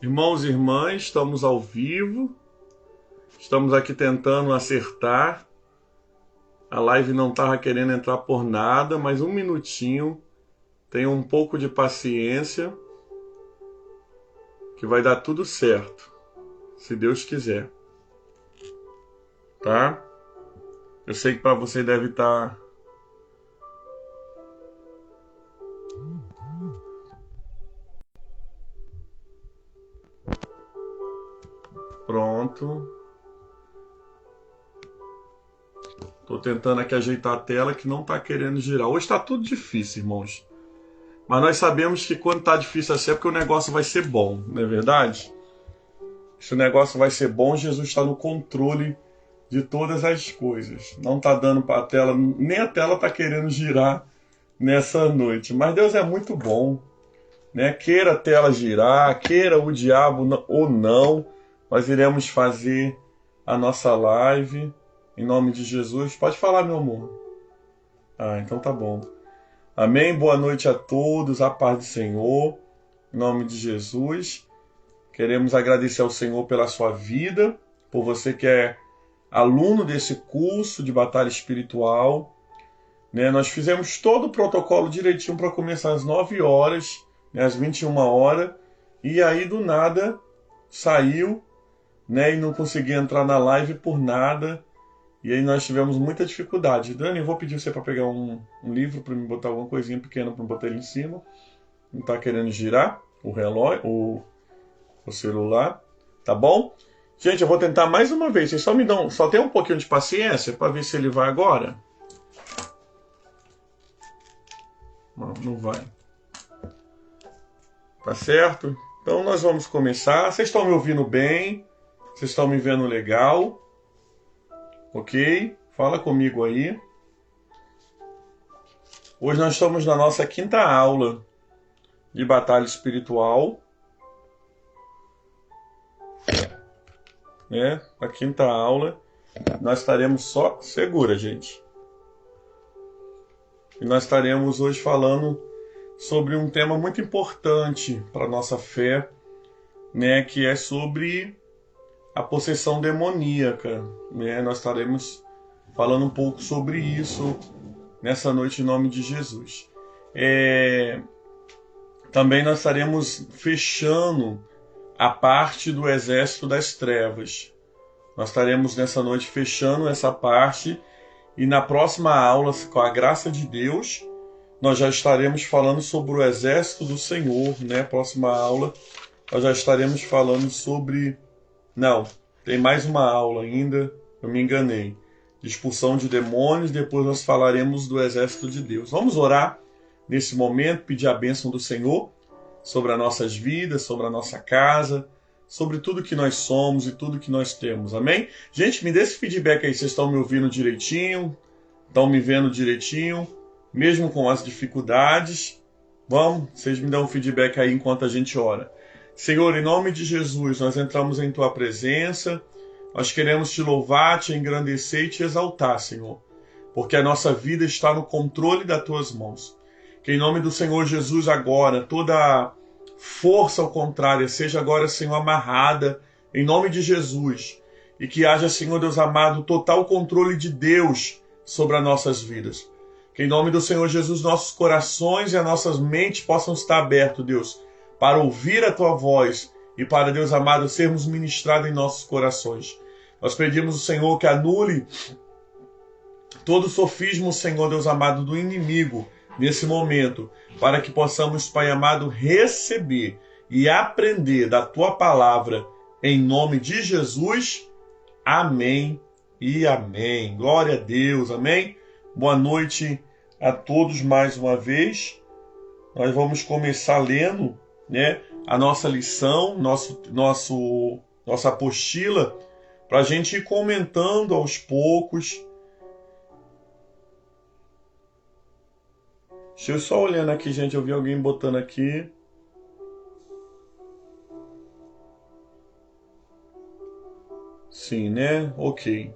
Irmãos e irmãs, estamos ao vivo, estamos aqui tentando acertar. A live não estava querendo entrar por nada, mas um minutinho, tenha um pouco de paciência, que vai dar tudo certo, se Deus quiser. Tá? Eu sei que para você deve estar... Pronto. Tô tentando aqui ajeitar a tela que não tá querendo girar. Hoje tá tudo difícil, irmãos. Mas nós sabemos que quando tá difícil assim é porque o negócio vai ser bom, não é verdade? Se o negócio vai ser bom, Jesus está no controle de todas as coisas. Não tá dando para a tela, nem a tela tá querendo girar nessa noite. Mas Deus é muito bom, né? Queira a tela girar, queira o diabo ou não, nós iremos fazer a nossa live em nome de Jesus. Pode falar, meu amor. Ah, então tá bom. Amém? Boa noite a todos, a paz do Senhor, em nome de Jesus. Queremos agradecer ao Senhor pela sua vida, por você que é aluno desse curso de batalha espiritual. Né? Nós fizemos todo o protocolo direitinho para começar às 9 horas, né? Às 21 horas, e aí do nada saiu, né? E não consegui entrar na live por nada. E aí nós tivemos muita dificuldade. Dani, eu vou pedir você para pegar um livro para me botar alguma coisinha pequena para botar ele em cima. Não está querendo girar o relógio, o celular, tá bom? Gente, eu vou tentar mais uma vez. Vocês só tem um pouquinho de paciência para ver se ele vai agora. Não vai. Tá certo? Então nós vamos começar. Vocês estão me ouvindo bem? Vocês estão me vendo legal? Ok? Fala comigo aí. Hoje nós estamos na nossa 5ª aula de batalha espiritual. Né? A 5ª aula. Nós estaremos só... Segura, gente. E nós estaremos hoje falando sobre um tema muito importante para a nossa fé, né? Que é sobre a possessão demoníaca, né? Nós estaremos falando um pouco sobre isso nessa noite em nome de Jesus. Também nós estaremos fechando a parte do exército das trevas. Nós estaremos nessa noite fechando essa parte e na próxima aula, com a graça de Deus, nós já estaremos falando sobre o exército do Senhor, né? Próxima aula, nós já estaremos falando sobre... Não, tem mais uma aula ainda, eu me enganei. De expulsão de demônios, depois nós falaremos do exército de Deus. Vamos orar nesse momento, pedir a bênção do Senhor sobre as nossas vidas, sobre a nossa casa, sobre tudo que nós somos e tudo que nós temos. Amém? Gente, me dê esse feedback aí, vocês estão me ouvindo direitinho? Estão me vendo direitinho? Mesmo com as dificuldades? Vamos, vocês me dão um feedback aí enquanto a gente ora. Senhor, em nome de Jesus, nós entramos em Tua presença, nós queremos Te louvar, Te engrandecer e Te exaltar, Senhor, porque a nossa vida está no controle das Tuas mãos. Que em nome do Senhor Jesus agora, toda força ao contrário seja agora, Senhor, amarrada, em nome de Jesus, e que haja, Senhor Deus amado, total controle de Deus sobre as nossas vidas. Que em nome do Senhor Jesus, nossos corações e as nossas mentes possam estar abertos, Deus, para ouvir a Tua voz e para, Deus amado, sermos ministrados em nossos corações. Nós pedimos ao Senhor que anule todo o sofismo, Senhor Deus amado, do inimigo nesse momento, para que possamos, Pai amado, receber e aprender da Tua palavra, em nome de Jesus. Amém e amém. Glória a Deus, amém? Boa noite a todos mais uma vez. Nós vamos começar lendo, né, a nossa lição, nossa apostila, para a gente ir comentando aos poucos. Deixa eu só olhando aqui, gente, eu vi alguém botando aqui. Sim, né? Ok.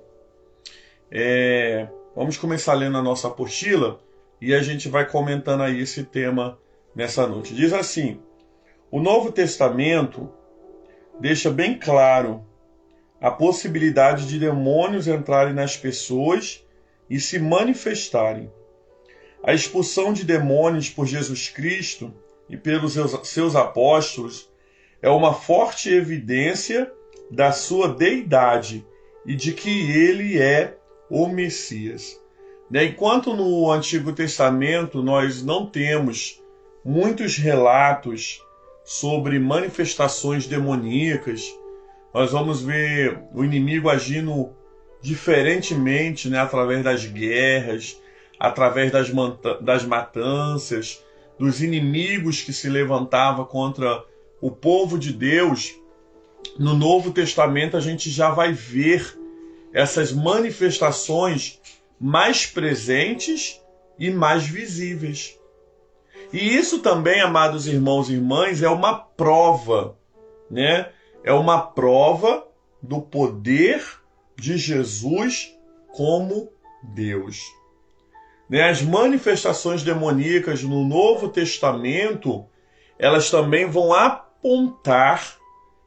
Vamos começar lendo a nossa apostila e a gente vai comentando aí esse tema nessa noite. Diz assim: o Novo Testamento deixa bem claro a possibilidade de demônios entrarem nas pessoas e se manifestarem. A expulsão de demônios por Jesus Cristo e pelos seus apóstolos é uma forte evidência da sua deidade e de que ele é o Messias. Enquanto no Antigo Testamento nós não temos muitos relatos sobre manifestações demoníacas, nós vamos ver o inimigo agindo diferentemente, através das guerras, através das matanças, dos inimigos que se levantavam contra o povo de Deus. No Novo Testamento a gente já vai ver essas manifestações mais presentes e mais visíveis. E isso também, amados irmãos e irmãs, é uma prova, É uma prova do poder de Jesus como Deus. As manifestações demoníacas no Novo Testamento, elas também vão apontar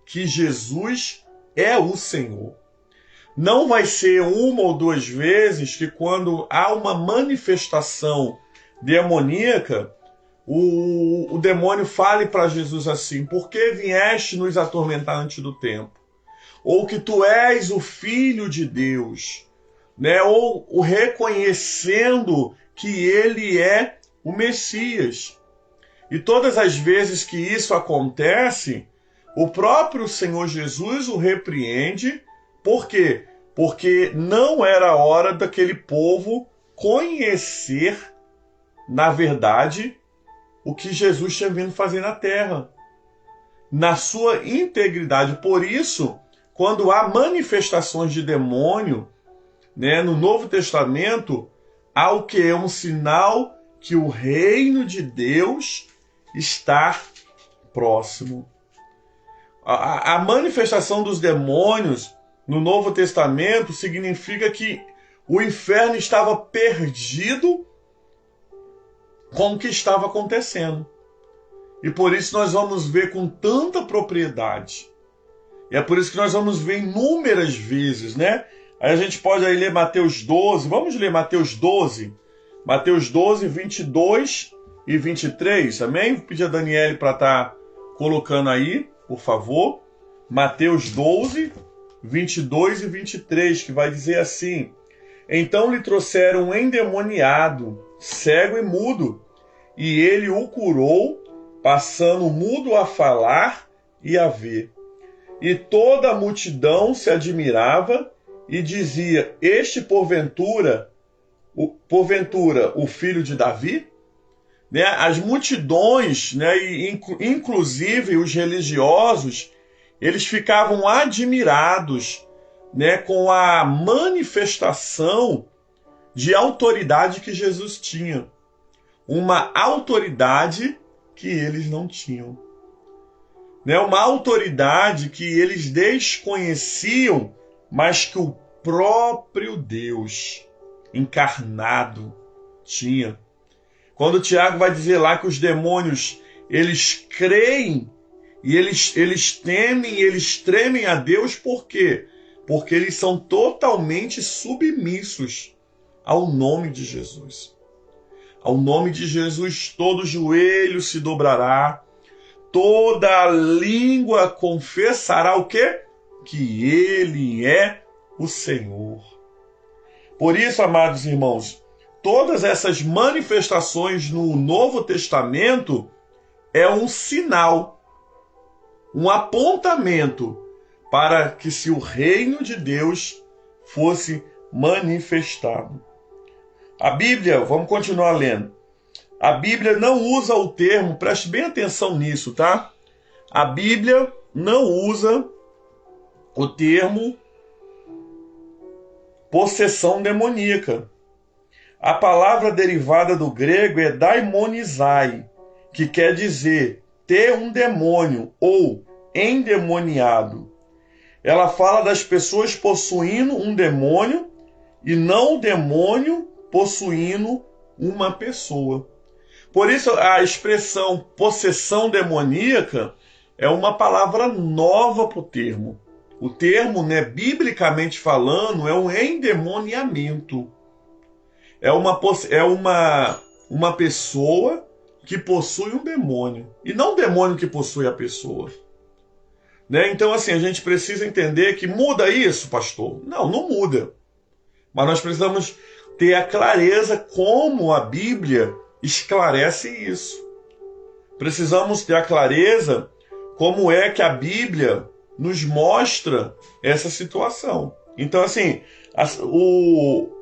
que Jesus é o Senhor. Não vai ser uma ou duas vezes que, quando há uma manifestação demoníaca, o demônio fale para Jesus assim: por que vieste nos atormentar antes do tempo? Ou que tu és o Filho de Deus, ou o reconhecendo que ele é o Messias. E todas as vezes que isso acontece, o próprio Senhor Jesus o repreende. Por quê? Porque não era hora daquele povo conhecer, na verdade, o que Jesus tinha vindo fazer na terra, na sua integridade. Por isso, quando há manifestações de demônio, no Novo Testamento, há o que? É um sinal que o reino de Deus está próximo. A manifestação dos demônios no Novo Testamento significa que o inferno estava perdido com o que estava acontecendo. E por isso nós vamos ver com tanta propriedade. E é por isso que nós vamos ver inúmeras vezes, Aí a gente pode ler Mateus 12. Vamos ler Mateus 12. Mateus 12, 22 e 23. Amém? Vou pedir a Daniele para estar colocando aí, por favor. Mateus 12, 22 e 23, que vai dizer assim: então lhe trouxeram um endemoniado, cego e mudo, e ele o curou, passando o mudo a falar e a ver. E toda a multidão se admirava e dizia: este porventura o filho de Davi? As multidões, e inclusive os religiosos, eles ficavam admirados, com a manifestação de autoridade que Jesus tinha. Uma autoridade que eles não tinham. Uma autoridade que eles desconheciam, mas que o próprio Deus encarnado tinha. Quando Tiago vai dizer lá que os demônios, eles creem e eles temem e eles tremem a Deus, por quê? Porque eles são totalmente submissos ao nome de Jesus. Ao nome de Jesus, todo joelho se dobrará, toda língua confessará o quê? Que ele é o Senhor. Por isso, amados irmãos, todas essas manifestações no Novo Testamento é um sinal, um apontamento para que se o reino de Deus fosse manifestado. A Bíblia, vamos continuar lendo. A Bíblia não usa o termo, preste bem atenção nisso, tá? A Bíblia não usa o termo possessão demoníaca. A palavra derivada do grego é daimonizai, que quer dizer ter um demônio ou endemoniado. Ela fala das pessoas possuindo um demônio e não o demônio possuindo uma pessoa. Por isso a expressão possessão demoníaca é uma palavra nova para o termo. O termo, né, biblicamente falando, é um endemoniamento. É uma pessoa que possui um demônio. E não o demônio que possui a pessoa. Né? Então, assim, a gente precisa entender que muda isso, pastor? Não, não muda. Mas nós precisamos ter a clareza como a Bíblia esclarece isso. Precisamos ter a clareza como é que a Bíblia nos mostra essa situação. Então, assim,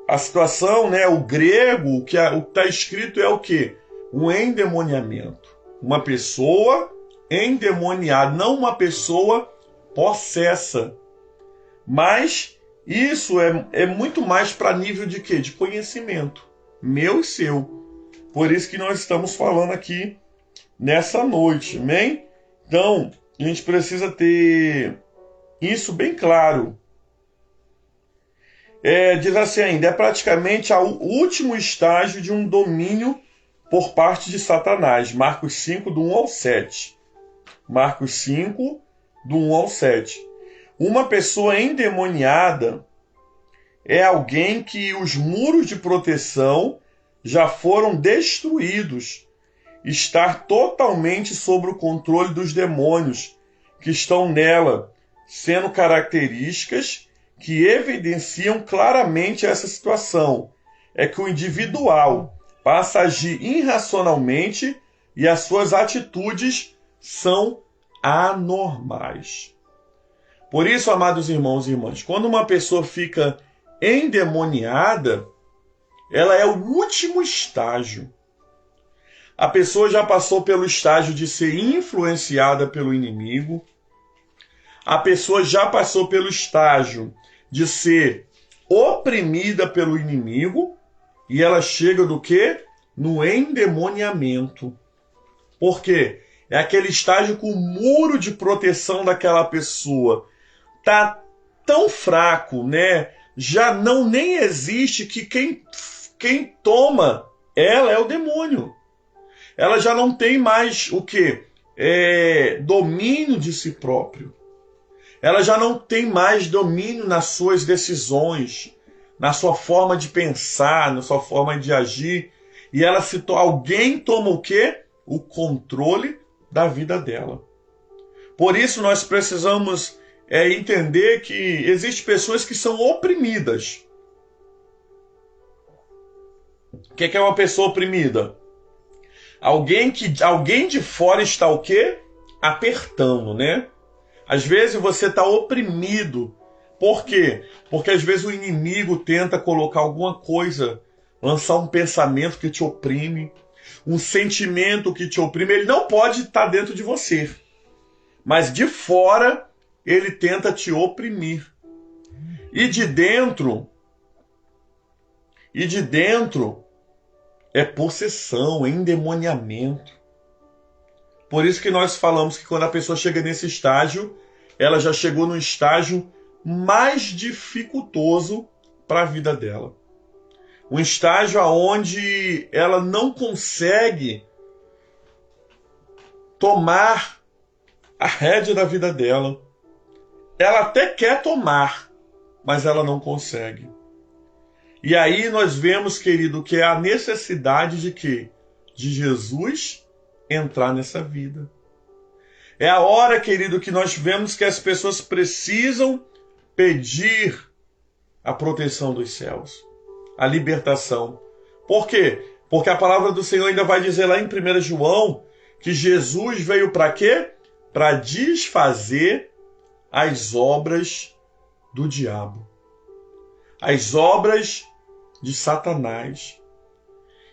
a situação, né, o grego, o que está escrito é o quê? Um endemoniamento. Uma pessoa endemoniada, não uma pessoa possessa. Mas isso é muito mais para nível de quê? De conhecimento. Meu e seu. Por isso que nós estamos falando aqui nessa noite, amém? Então, a gente precisa ter isso bem claro. Diz assim ainda, é praticamente o último estágio de um domínio por parte de Satanás. Marcos 5, do 1 ao 7. Marcos 5, do 1 ao 7. Uma pessoa endemoniada é alguém que os muros de proteção já foram destruídos. Estar totalmente sob o controle dos demônios que estão nela, sendo características que evidenciam claramente essa situação. É que o individual passa a agir irracionalmente e as suas atitudes são anormais. Por isso, amados irmãos e irmãs, quando uma pessoa fica endemoniada, ela é o último estágio. A pessoa já passou pelo estágio de ser influenciada pelo inimigo. A pessoa já passou pelo estágio de ser oprimida pelo inimigo. E ela chega do quê? No endemoniamento. Por quê? É aquele estágio que o muro de proteção daquela pessoa tá tão fraco, né? Já não nem existe que quem toma ela é o demônio. Ela já não tem mais o quê? Domínio de si próprio. Ela já não tem mais domínio nas suas decisões, na sua forma de pensar, na sua forma de agir. E alguém toma o quê? O controle da vida dela. Por isso nós precisamos entender que existem pessoas que são oprimidas. O que é uma pessoa oprimida? Alguém de fora está o quê? Apertando, né? Às vezes você está oprimido. Por quê? Porque às vezes o inimigo tenta colocar alguma coisa, lançar um pensamento que te oprime, um sentimento que te oprime. Ele não pode estar dentro de você, mas de fora ele tenta te oprimir. E de dentro é possessão, é endemoniamento. Por isso que nós falamos que quando a pessoa chega nesse estágio, ela já chegou no estágio mais dificultoso para a vida dela. Um estágio onde ela não consegue tomar a rédea da vida dela. Ela até quer tomar, mas ela não consegue. E aí nós vemos, querido, que é a necessidade de quê? De Jesus entrar nessa vida. É a hora, querido, que nós vemos que as pessoas precisam pedir a proteção dos céus, a libertação. Por quê? Porque a palavra do Senhor ainda vai dizer lá em 1 João que Jesus veio para quê? Para desfazer as obras do diabo, as obras de Satanás.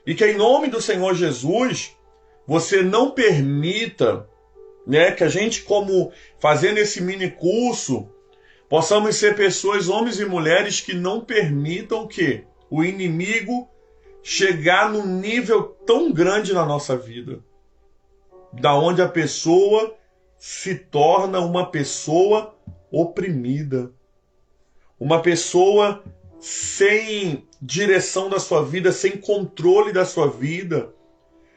E que em nome do Senhor Jesus, você não permita, né, que a gente, como fazendo esse mini curso, possamos ser pessoas, homens e mulheres, que não permitam que o inimigo chegar num nível tão grande na nossa vida, da onde a pessoa se torna uma pessoa oprimida, uma pessoa sem direção da sua vida, sem controle da sua vida,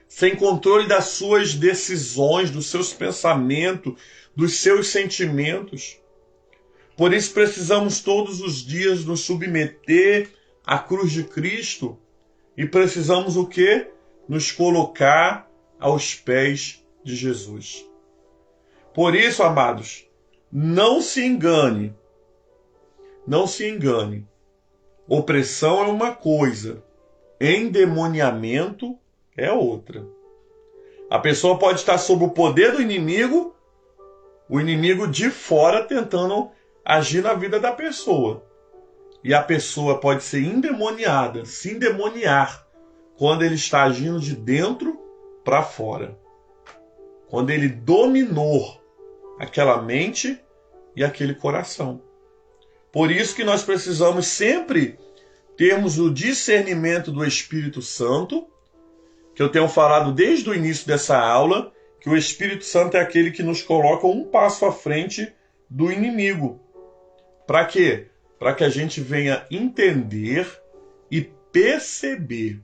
sem controle das suas decisões, dos seus pensamentos, dos seus sentimentos. Por isso precisamos todos os dias nos submeter à cruz de Cristo e precisamos o quê? Nos colocar aos pés de Jesus. Por isso, amados, não se engane. Não se engane. Opressão é uma coisa, endemoniamento é outra. A pessoa pode estar sob o poder do inimigo, o inimigo de fora tentando agir na vida da pessoa. E a pessoa pode ser endemoniada, se endemoniar, quando ele está agindo de dentro para fora. Quando ele dominou aquela mente e aquele coração. Por isso que nós precisamos sempre termos o discernimento do Espírito Santo, que eu tenho falado desde o início dessa aula, que o Espírito Santo é aquele que nos coloca um passo à frente do inimigo. Para quê? Para que a gente venha entender e perceber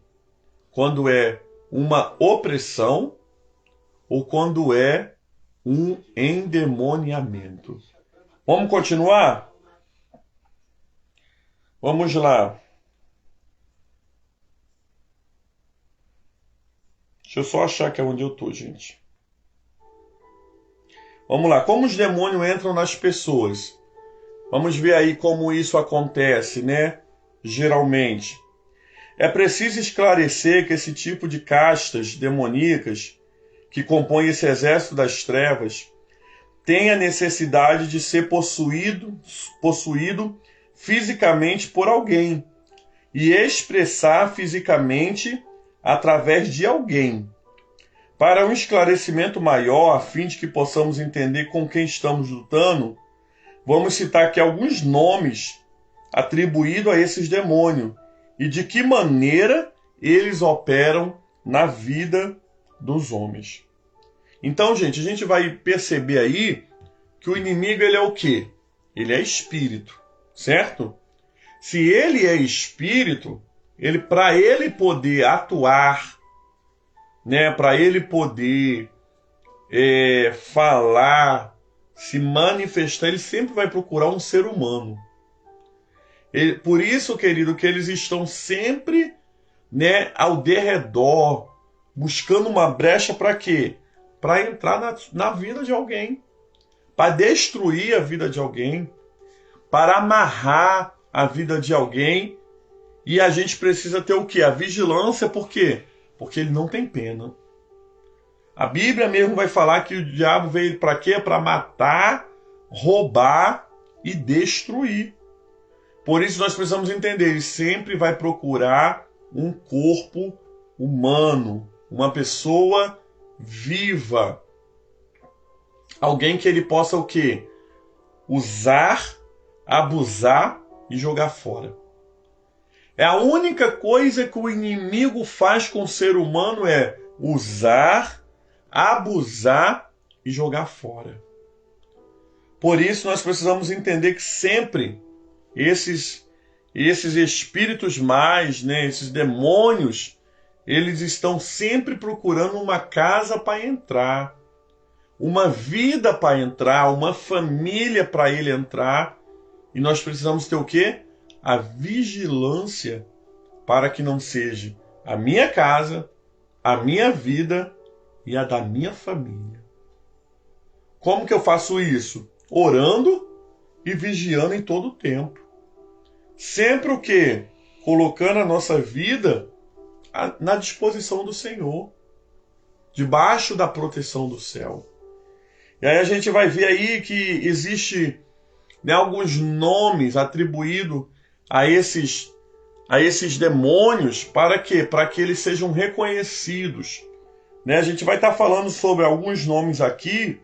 quando é uma opressão ou quando é um endemoniamento. Vamos continuar? Vamos lá. Deixa eu só achar que é onde eu estou, gente. Vamos lá. Como os demônios entram nas pessoas? Vamos ver aí como isso acontece, né? Geralmente. É preciso esclarecer que esse tipo de castas demoníacas que compõem esse exército das trevas tem a necessidade de ser possuído fisicamente por alguém e expressar fisicamente através de alguém. Para um esclarecimento maior, a fim de que possamos entender com quem estamos lutando, vamos citar aqui alguns nomes atribuídos a esses demônios e de que maneira eles operam na vida dos homens. Então, gente, a gente vai perceber aí que o inimigo ele é o quê? Ele é espírito, certo? Se ele é espírito, para ele poder atuar, né, para ele poder falar, se manifestar, ele sempre vai procurar um ser humano. Por isso, querido, que eles estão sempre, né, ao derredor, buscando uma brecha para quê? Para entrar na vida de alguém, para destruir a vida de alguém, para amarrar a vida de alguém. E a gente precisa ter o quê? A vigilância, por quê? Porque ele não tem pena. A Bíblia mesmo vai falar que o diabo veio para quê? Para matar, roubar e destruir. Por isso nós precisamos entender, ele sempre vai procurar um corpo humano, uma pessoa viva. Alguém que ele possa o quê? Usar, abusar e jogar fora. É a única coisa que o inimigo faz com o ser humano é usar, abusar e jogar fora. Por isso nós precisamos entender que sempre esses espíritos mais, né, esses demônios, eles estão sempre procurando uma casa para entrar, uma vida para entrar, uma família para ele entrar. E nós precisamos ter o quê? A vigilância para que não seja a minha casa, a minha vida e a da minha família. Como que eu faço isso? Orando e vigiando em todo o tempo. Sempre o quê? Colocando a nossa vida na disposição do Senhor, debaixo da proteção do céu. E aí a gente vai ver aí que existe, né, alguns nomes atribuídos a esses demônios, para quê? Para que eles sejam reconhecidos. Né? A gente vai estar falando sobre alguns nomes aqui,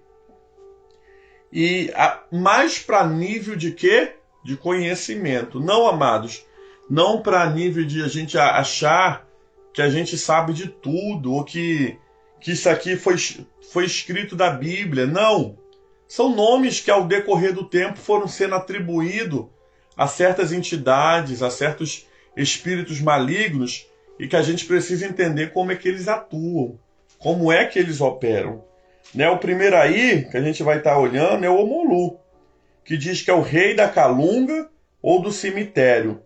e mais para nível de quê? De conhecimento. Não, amados, não para nível de a gente achar que a gente sabe de tudo, ou que isso aqui foi escrito da Bíblia. Não. São nomes que ao decorrer do tempo foram sendo atribuídos a certas entidades, a certos espíritos malignos, e que a gente precisa entender como é que eles atuam, como é que eles operam. Né? O primeiro aí, que a gente vai estar olhando, é o Omolu, que diz que é o rei da calunga ou do cemitério.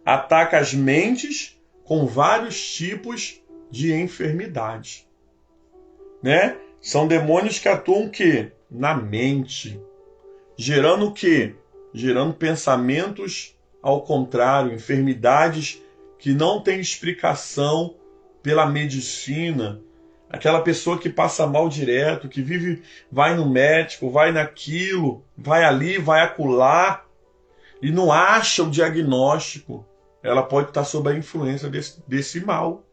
Ataca as mentes com vários tipos de enfermidade. Né? São demônios que atuam o quê? Na mente. Gerando o quê? Gerando pensamentos ao contrário, enfermidades que não têm explicação pela medicina. Aquela pessoa que passa mal direto, que vive, vai no médico, vai naquilo, vai ali, vai acolá, e não acha o diagnóstico. Ela pode estar sob a influência desse mal.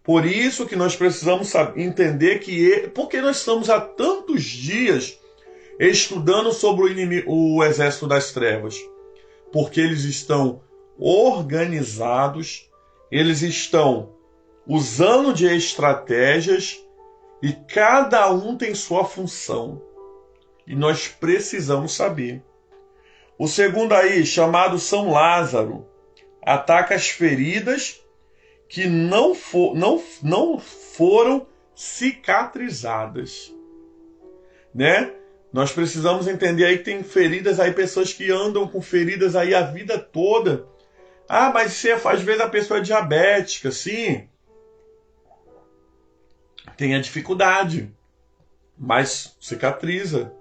Por isso que nós precisamos entender porque nós estamos há tantos dias estudando sobre o exército das trevas. Porque eles estão organizados, eles estão usando de estratégias e cada um tem sua função. E nós precisamos saber. O segundo aí, chamado São Lázaro, ataca as feridas que não foram cicatrizadas. Né? Nós precisamos entender aí que tem feridas aí, pessoas que andam com feridas aí a vida toda. Ah, mas às vezes a pessoa é diabética, sim. Tem a dificuldade, mas cicatriza.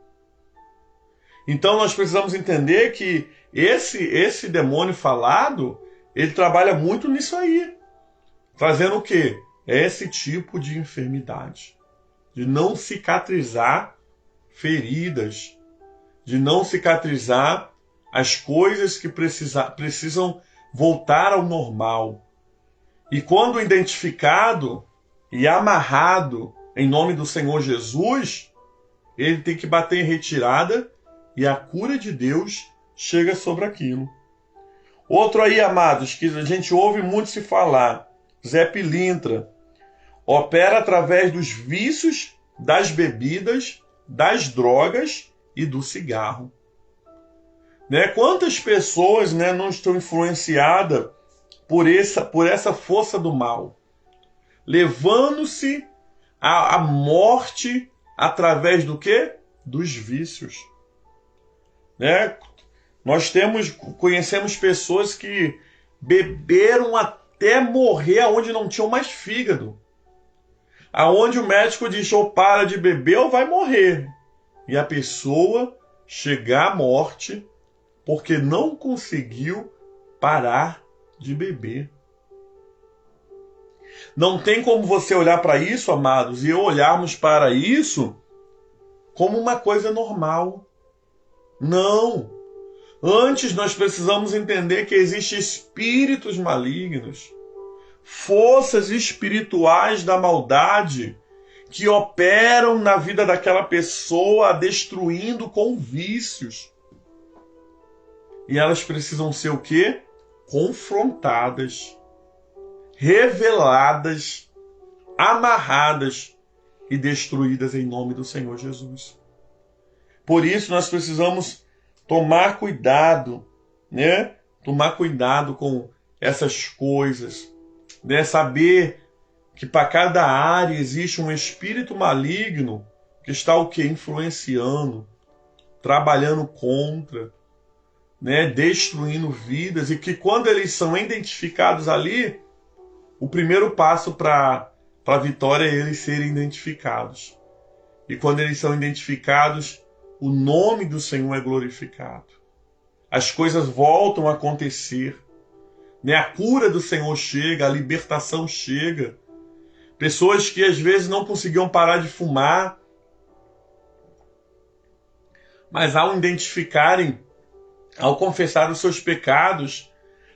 Então nós precisamos entender que esse demônio falado, ele trabalha muito nisso aí. Trazendo o quê? Esse tipo de enfermidade. De não cicatrizar feridas, de não cicatrizar as coisas que precisam voltar ao normal. E quando identificado e amarrado em nome do Senhor Jesus, ele tem que bater em retirada e a cura de Deus chega sobre aquilo. Outro aí, amados, que a gente ouve muito se falar, Zé Pilintra, opera através dos vícios, das bebidas, das drogas e do cigarro. Né? Quantas pessoas, né, não estão influenciadas por essa força do mal, levando-se à morte através do quê? Dos vícios. Né? Nós conhecemos pessoas que beberam até morrer aonde não tinham mais fígado. Aonde o médico diz ou para de beber ou vai morrer. E a pessoa chegar à morte porque não conseguiu parar de beber. Não tem como você olhar para isso, amados, e olharmos para isso como uma coisa normal. Não. Antes nós precisamos entender que existem espíritos malignos, forças espirituais da maldade que operam na vida daquela pessoa, destruindo com vícios. E elas precisam ser o quê? Confrontadas, reveladas, amarradas e destruídas em nome do Senhor Jesus. Por isso nós precisamos tomar cuidado, né? Tomar cuidado com essas coisas, né? Saber que para cada área existe um espírito maligno que está o quê? Influenciando, trabalhando contra, né? Destruindo vidas, e que quando eles são identificados ali, o primeiro passo para a vitória é eles serem identificados. E quando eles são identificados, o nome do Senhor é glorificado. As coisas voltam a acontecer, né? A cura do Senhor chega, a libertação chega. Pessoas que às vezes não conseguiam parar de fumar, mas ao identificarem, ao confessar os seus pecados,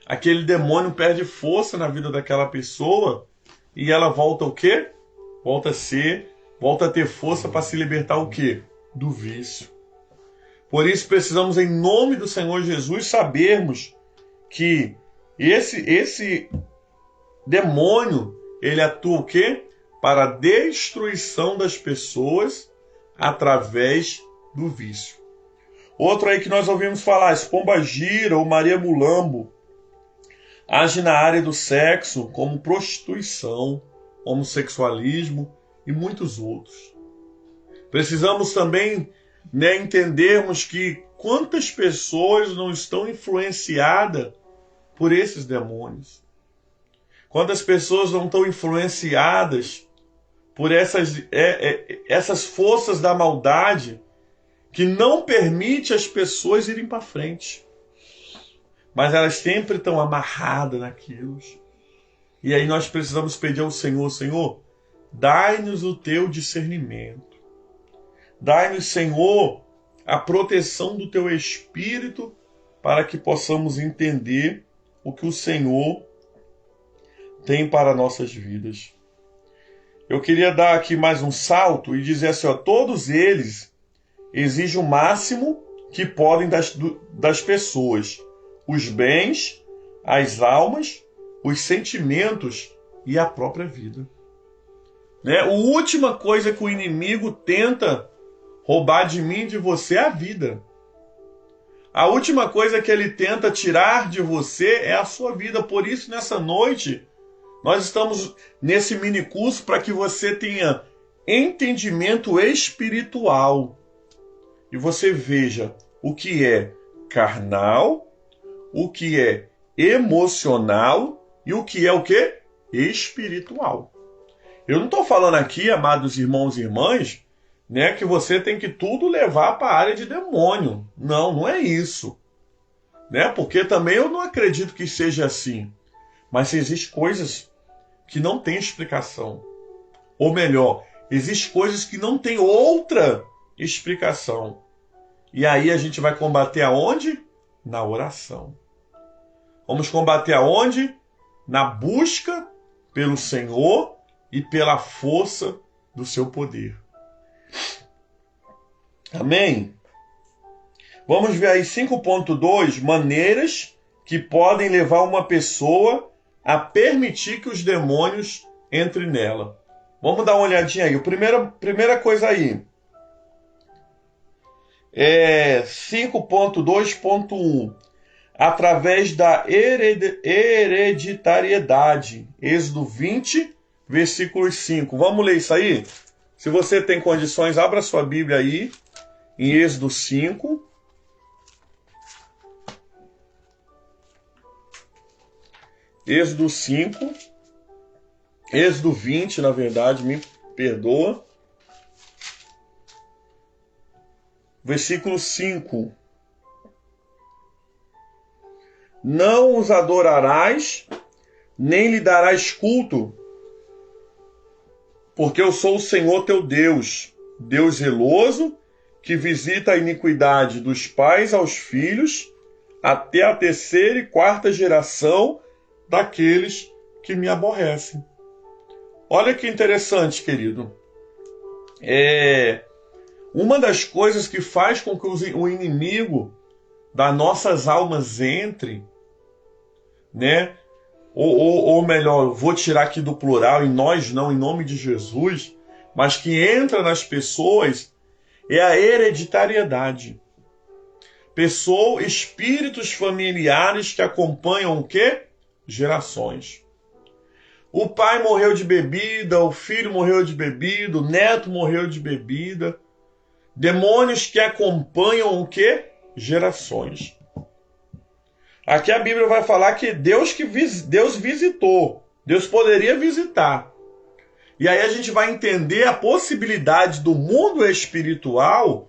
aquele demônio perde força na vida daquela pessoa e ela volta o quê? Volta a ter força para se libertar o quê? Do vício. Por isso precisamos, em nome do Senhor Jesus, sabermos que esse demônio, ele atua o quê? Para a destruição das pessoas através do vício. Outro aí que nós ouvimos falar, Pombagira ou Maria Mulambo, age na área do sexo como prostituição, homossexualismo e muitos outros. Precisamos também, né, entendermos que quantas pessoas não estão influenciadas por esses demônios. Quantas pessoas não estão influenciadas por essas forças da maldade que não permite as pessoas irem para frente. Mas elas sempre estão amarradas naquilo. E aí nós precisamos pedir ao Senhor, Senhor, dai-nos o teu discernimento. Dai-nos, Senhor, a proteção do teu Espírito para que possamos entender o que o Senhor tem para nossas vidas. Eu queria dar aqui mais um salto e dizer assim, ó, todos eles exigem o máximo que podem das pessoas. Os bens, as almas, os sentimentos e a própria vida. Né? A última coisa que o inimigo tenta roubar de mim e de você é a vida. A última coisa que ele tenta tirar de você é a sua vida. Por isso, nessa noite, nós estamos nesse mini curso para que você tenha entendimento espiritual. E você veja o que é carnal, o que é emocional e o que é o quê? Espiritual. Eu não estou falando aqui, amados irmãos e irmãs, né, que você tem que tudo levar para a área de demônio. Não, não é isso. Né? Porque também eu não acredito que seja assim. Mas existem coisas que não têm explicação. Ou melhor, existem coisas que não têm outra explicação. E aí a gente vai combater aonde? Na oração. Vamos combater aonde? Na busca pelo Senhor e pela força do seu poder. Amém? Vamos ver aí 5.2, maneiras que podem levar uma pessoa a permitir que os demônios entrem nela. Vamos dar uma olhadinha aí. Primeira coisa aí. 5.2.1. Através da hereditariedade. Êxodo 20, versículo 5. Vamos ler isso aí? Se você tem condições, abra sua Bíblia aí. Em Êxodo 5. Êxodo 5. Êxodo 20, na verdade, me perdoa. Versículo 5. Não os adorarás, nem lhe darás culto, porque eu sou o Senhor teu Deus, Deus zeloso, que visita a iniquidade dos pais aos filhos, até a terceira e quarta geração daqueles que me aborrecem. Olha que interessante, querido. Uma das coisas que faz com que o inimigo das nossas almas entre, né? Ou melhor, vou tirar aqui do plural, em nós não, em nome de Jesus, mas que entra nas pessoas, é a hereditariedade. Espíritos familiares que acompanham o quê? Gerações. O pai morreu de bebida, o filho morreu de bebida, o neto morreu de bebida. Demônios que acompanham o quê? Gerações. Aqui a Bíblia vai falar que Deus visitou. Deus poderia visitar. E aí a gente vai entender a possibilidade do mundo espiritual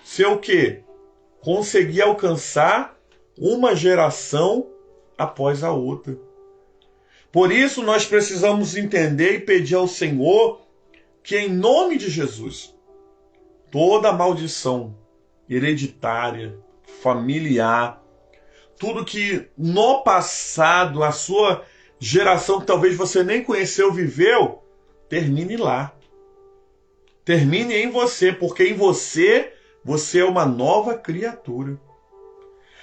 ser o quê? Conseguir alcançar uma geração após a outra. Por isso nós precisamos entender e pedir ao Senhor que, em nome de Jesus, toda maldição hereditária, familiar, tudo que no passado a sua geração que talvez você nem conheceu, viveu, termine lá. Termine em você, porque em você é uma nova criatura.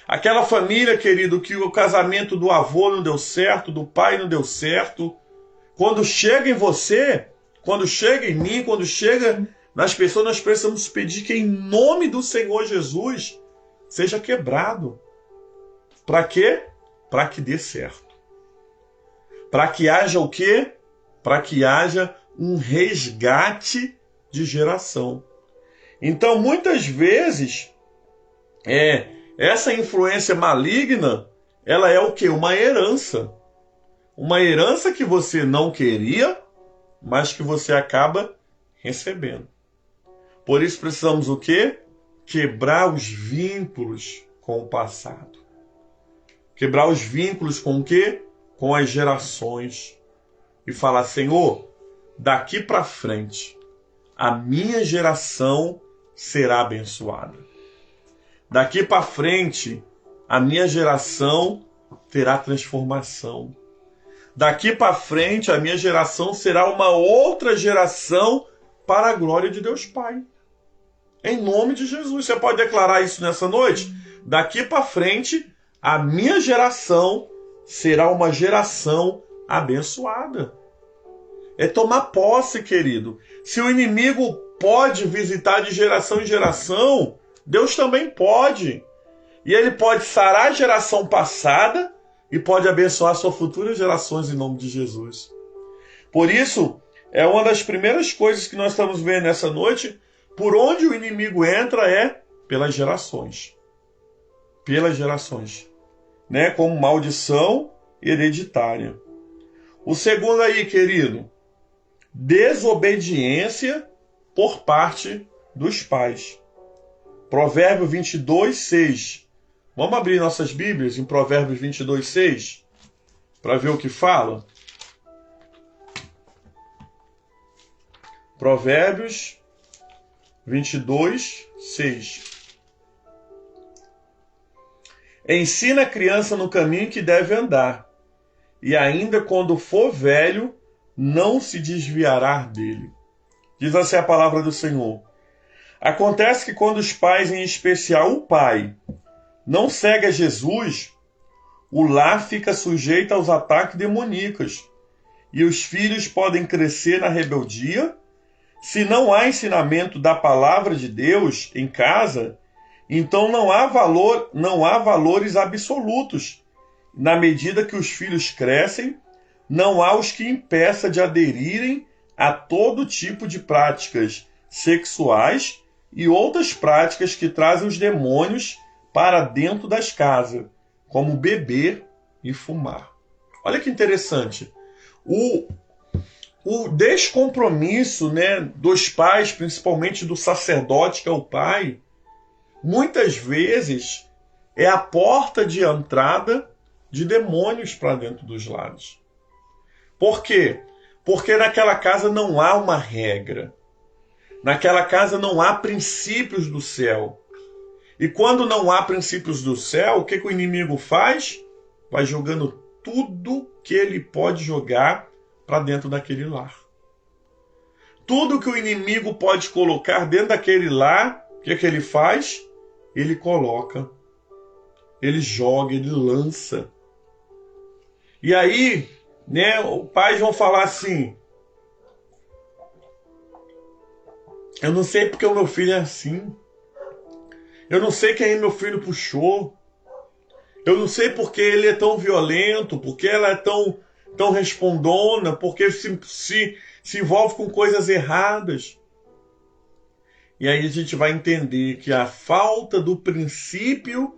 Aquela família, querido, que o casamento do avô não deu certo, do pai não deu certo, quando chega em você, quando chega em mim, quando chega nas pessoas, nós precisamos pedir que em nome do Senhor Jesus seja quebrado. Para quê? Para que dê certo. Para que haja o quê? Para que haja um resgate de geração. Então, muitas vezes, essa influência maligna, ela é o quê? Uma herança. Uma herança que você não queria, mas que você acaba recebendo. Por isso precisamos o quê? Quebrar os vínculos com o passado. Quebrar os vínculos com o quê? Com as gerações. E falar, Senhor, daqui para frente, a minha geração será abençoada. Daqui para frente, a minha geração terá transformação. Daqui para frente, a minha geração será uma outra geração para a glória de Deus Pai. Em nome de Jesus. Você pode declarar isso nessa noite? Daqui para frente, a minha geração será uma geração abençoada. É tomar posse, querido. Se o inimigo pode visitar de geração em geração, Deus também pode. E ele pode sarar a geração passada e pode abençoar suas futuras gerações em nome de Jesus. Por isso, é uma das primeiras coisas que nós estamos vendo nessa noite. Por onde o inimigo entra é pelas gerações. Pelas gerações. Né? Como maldição hereditária. O segundo aí, querido, desobediência por parte dos pais. Provérbio 22, 6. Vamos abrir nossas Bíblias em Provérbios 22, 6, para ver o que fala. Provérbios 22, 6. Ensina a criança no caminho que deve andar, e ainda quando for velho, não se desviará dele. Diz assim a palavra do Senhor. Acontece que quando os pais, em especial o pai, não segue a Jesus, o lar fica sujeito aos ataques demoníacos, e os filhos podem crescer na rebeldia. Se não há ensinamento da palavra de Deus em casa, então não há valores absolutos. Na medida que os filhos crescem, não há os que impeça de aderirem a todo tipo de práticas sexuais e outras práticas que trazem os demônios para dentro das casas, como beber e fumar. Olha que interessante. O descompromisso, né, dos pais, principalmente do sacerdote, que é o pai, muitas vezes é a porta de entrada de demônios para dentro dos lares. Por quê? Porque naquela casa não há uma regra. Naquela casa não há princípios do céu. E quando não há princípios do céu, o que o inimigo faz? Vai jogando tudo que ele pode jogar para dentro daquele lar. Tudo que o inimigo pode colocar dentro daquele lar, o que ele faz? Ele coloca, ele joga, ele lança. E aí, né, os pais vão falar assim: eu não sei porque o meu filho é assim. Eu não sei quem meu filho puxou. Eu não sei porque ele é tão violento, porque ela é tão respondona, porque se envolve com coisas erradas. E aí a gente vai entender que a falta do princípio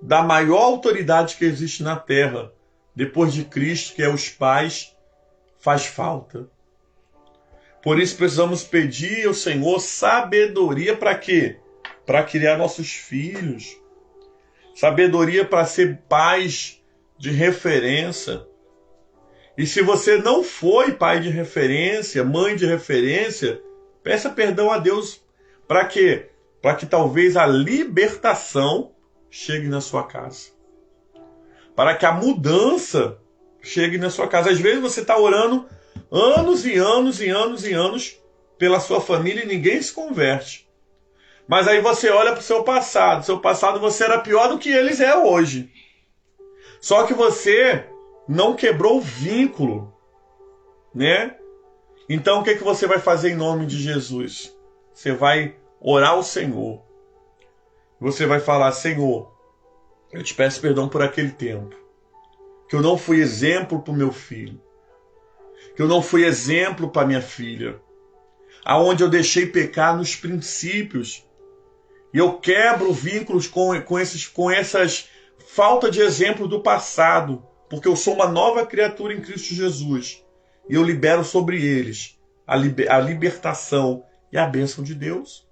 da maior autoridade que existe na Terra, depois de Cristo, que é os pais, faz falta. Por isso precisamos pedir ao Senhor sabedoria para quê? Para criar nossos filhos. Sabedoria para ser pais de referência. E se você não foi pai de referência, mãe de referência, peça perdão a Deus. Para quê? Para que talvez a libertação chegue na sua casa. Para que a mudança chegue na sua casa. Às vezes você está orando anos e anos e anos e anos pela sua família e ninguém se converte. Mas aí você olha para o seu passado. Seu passado você era pior do que eles é hoje. Só que você não quebrou o vínculo, né? Então o que você vai fazer em nome de Jesus? Você vai orar ao Senhor. Você vai falar: Senhor, eu te peço perdão por aquele tempo. Que eu não fui exemplo para o meu filho. Que eu não fui exemplo para minha filha. aonde eu deixei pecar nos princípios. E eu quebro vínculos com essas falta de exemplo do passado, porque eu sou uma nova criatura em Cristo Jesus. E eu libero sobre eles a libertação e a bênção de Deus.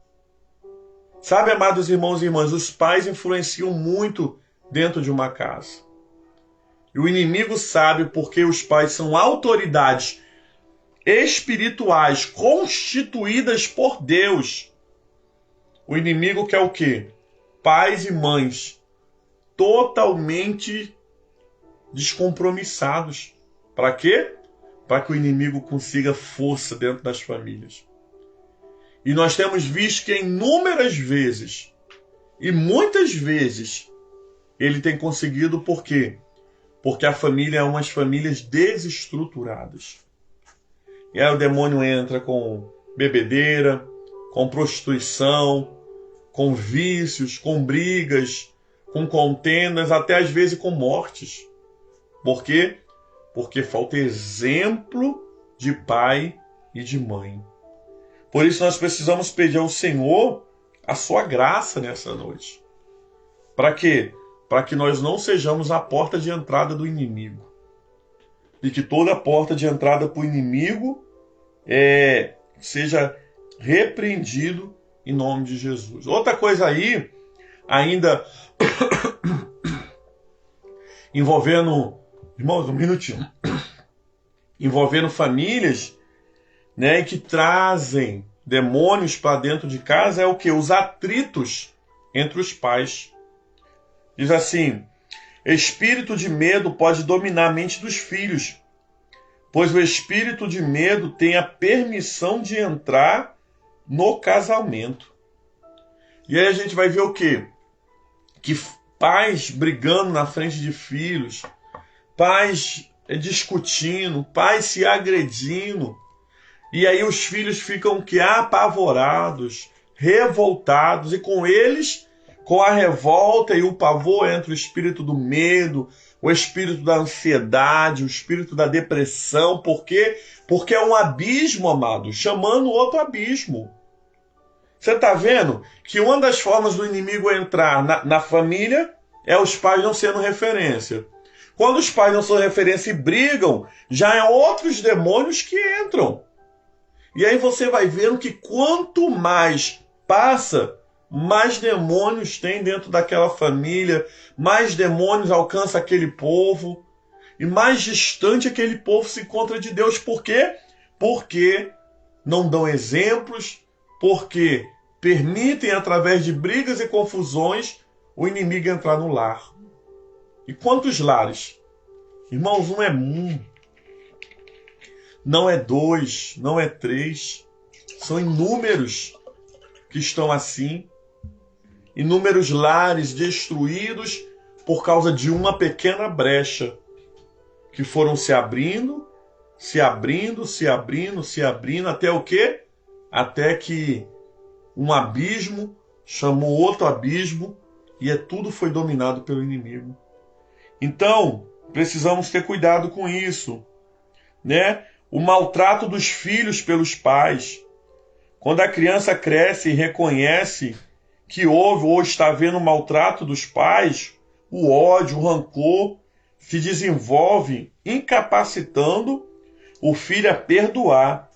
Sabe, amados irmãos e irmãs, os pais influenciam muito dentro de uma casa. E o inimigo sabe, porque os pais são autoridades espirituais constituídas por Deus. O inimigo quer o quê? Pais e mães totalmente descompromissados. Para quê? Para que o inimigo consiga força dentro das famílias. E nós temos visto que inúmeras vezes, e muitas vezes, ele tem conseguido por quê? Porque a família é umas famílias desestruturadas. E aí o demônio entra com bebedeira, com prostituição, com vícios, com brigas, com contendas, até às vezes com mortes. Por quê? Porque falta exemplo de pai e de mãe. Por isso nós precisamos pedir ao Senhor a sua graça nessa noite. Para quê? Para que nós não sejamos a porta de entrada do inimigo. E que toda porta de entrada para o inimigo seja repreendido em nome de Jesus. Outra coisa aí, ainda envolvendo, irmãos, um minutinho, envolvendo famílias, né, que trazem demônios para dentro de casa, é o que? Os atritos entre os pais. Diz assim: espírito de medo pode dominar a mente dos filhos, pois o espírito de medo tem a permissão de entrar no casamento. E aí a gente vai ver o quê? Que pais brigando na frente de filhos, pais discutindo, pais se agredindo. E aí os filhos ficam que apavorados, revoltados, e com eles, com a revolta e o pavor, entra o espírito do medo, o espírito da ansiedade, o espírito da depressão. Por quê? Porque é um abismo, amado, chamando outro abismo. Você está vendo que uma das formas do inimigo entrar na família é os pais não sendo referência. Quando os pais não são referência e brigam, já é outros demônios que entram. E aí você vai vendo que quanto mais passa, mais demônios tem dentro daquela família, mais demônios alcança aquele povo, e mais distante aquele povo se encontra de Deus. Por quê? Porque não dão exemplos, porque permitem, através de brigas e confusões, o inimigo entrar no lar. E quantos lares? Irmãos, não é um, não é dois, não é três, são inúmeros que estão assim. Inúmeros lares destruídos por causa de uma pequena brecha, que foram se abrindo, se abrindo, se abrindo, se abrindo, até o quê? Até que um abismo chamou outro abismo, e tudo foi dominado pelo inimigo. Então, precisamos ter cuidado com isso, né? O maltrato dos filhos pelos pais. Quando a criança cresce e reconhece que houve ou está vendo o maltrato dos pais, o ódio, o rancor se desenvolve, incapacitando o filho a perdoar,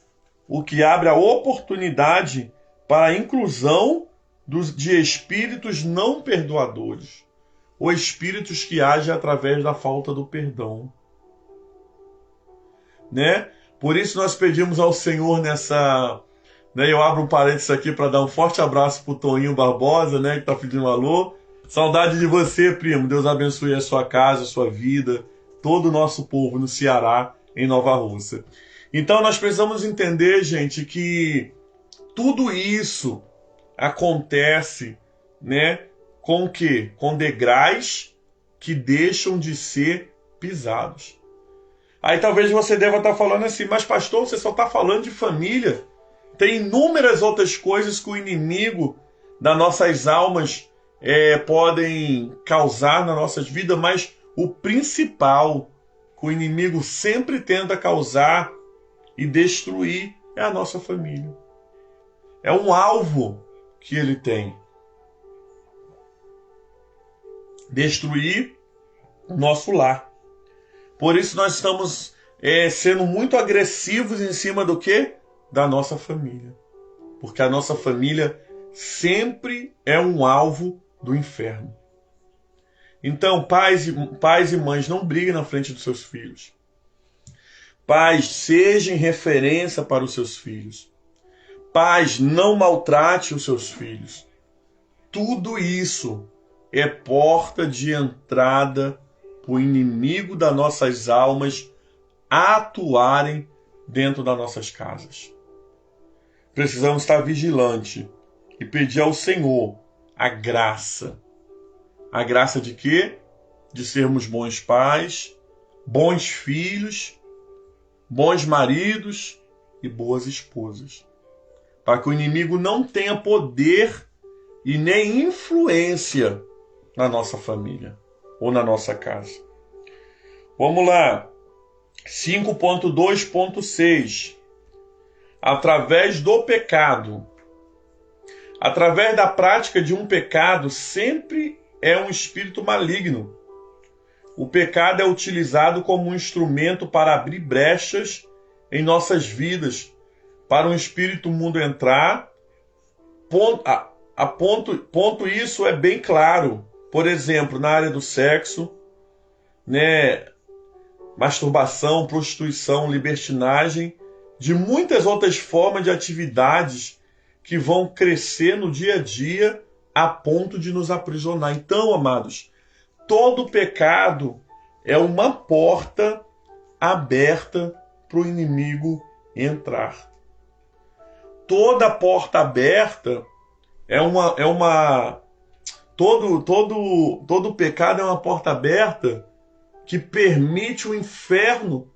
o que abre a oportunidade para a inclusão de espíritos não perdoadores, ou espíritos que agem através da falta do perdão. Né? Por isso nós pedimos ao Senhor nessa... Eu abro um parênteses aqui para dar um forte abraço para o Toninho Barbosa, né, que está pedindo um alô. Saudade de você, primo. Deus abençoe a sua casa, a sua vida, todo o nosso povo no Ceará, em Nova Rússia. Então nós precisamos entender, gente, que tudo isso acontece, né, com o quê? Com degraus que deixam de ser pisados. Aí talvez você deva estar falando assim: mas pastor, você só está falando de família. Tem inúmeras outras coisas que o inimigo das nossas almas podem causar nas nossas vidas, mas o principal que o inimigo sempre tenta causar e destruir é a nossa família. É um alvo que ele tem. Destruir o nosso lar. Por isso nós estamos sendo muito agressivos em cima do quê? Da nossa família. Porque a nossa família sempre é um alvo do inferno. Então, pais e mães, não briguem na frente dos seus filhos. Pais, sejam referência para os seus filhos. Pais, não maltrate os seus filhos. Tudo isso é porta de entrada para o inimigo das nossas almas atuarem dentro das nossas casas. Precisamos estar vigilantes e pedir ao Senhor a graça. A graça de quê? De sermos bons pais, bons filhos, bons maridos e boas esposas. Para que o inimigo não tenha poder e nem influência na nossa família ou na nossa casa. Vamos lá. 5.2.6. Através do pecado. Através da prática de um pecado, sempre é um espírito maligno. O pecado é utilizado como um instrumento para abrir brechas em nossas vidas, para um espírito mundo entrar. Ponto isso é bem claro. Por exemplo, na área do sexo, masturbação, prostituição, libertinagem, de muitas outras formas de atividades que vão crescer no dia a dia a ponto de nos aprisionar. Então, amados, todo pecado é uma porta aberta para o inimigo entrar. Toda porta aberta todo pecado é uma porta aberta que permite o inferno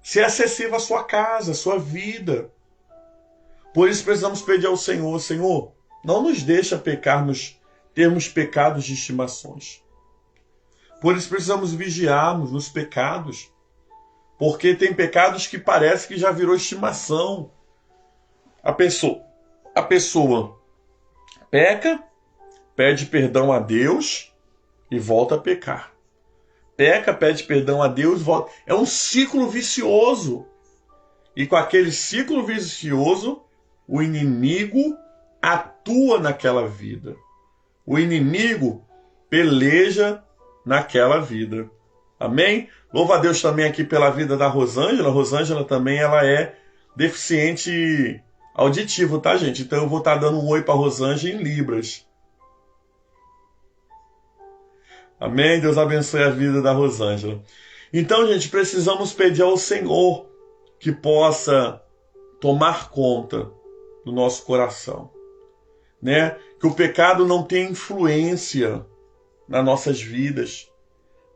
ser acessível à sua casa, à sua vida. Por isso precisamos pedir ao Senhor, Senhor, não nos deixa termos pecados de estimações. Por isso precisamos vigiarmos nos pecados, porque tem pecados que parece que já virou estimação. A pessoa peca, pede perdão a Deus e volta a pecar. Peca, pede perdão a Deus, volta. É um ciclo vicioso. E com aquele ciclo vicioso, o inimigo atua naquela vida. O inimigo peleja naquela vida. Amém? Louva a Deus também aqui pela vida da Rosângela. A Rosângela também ela é deficiente auditivo, tá, gente? Então eu vou estar dando um oi para a Rosângela em Libras. Amém? Deus abençoe a vida da Rosângela. Então, gente, precisamos pedir ao Senhor que possa tomar conta do nosso coração, Que o pecado não tenha influência nas nossas vidas,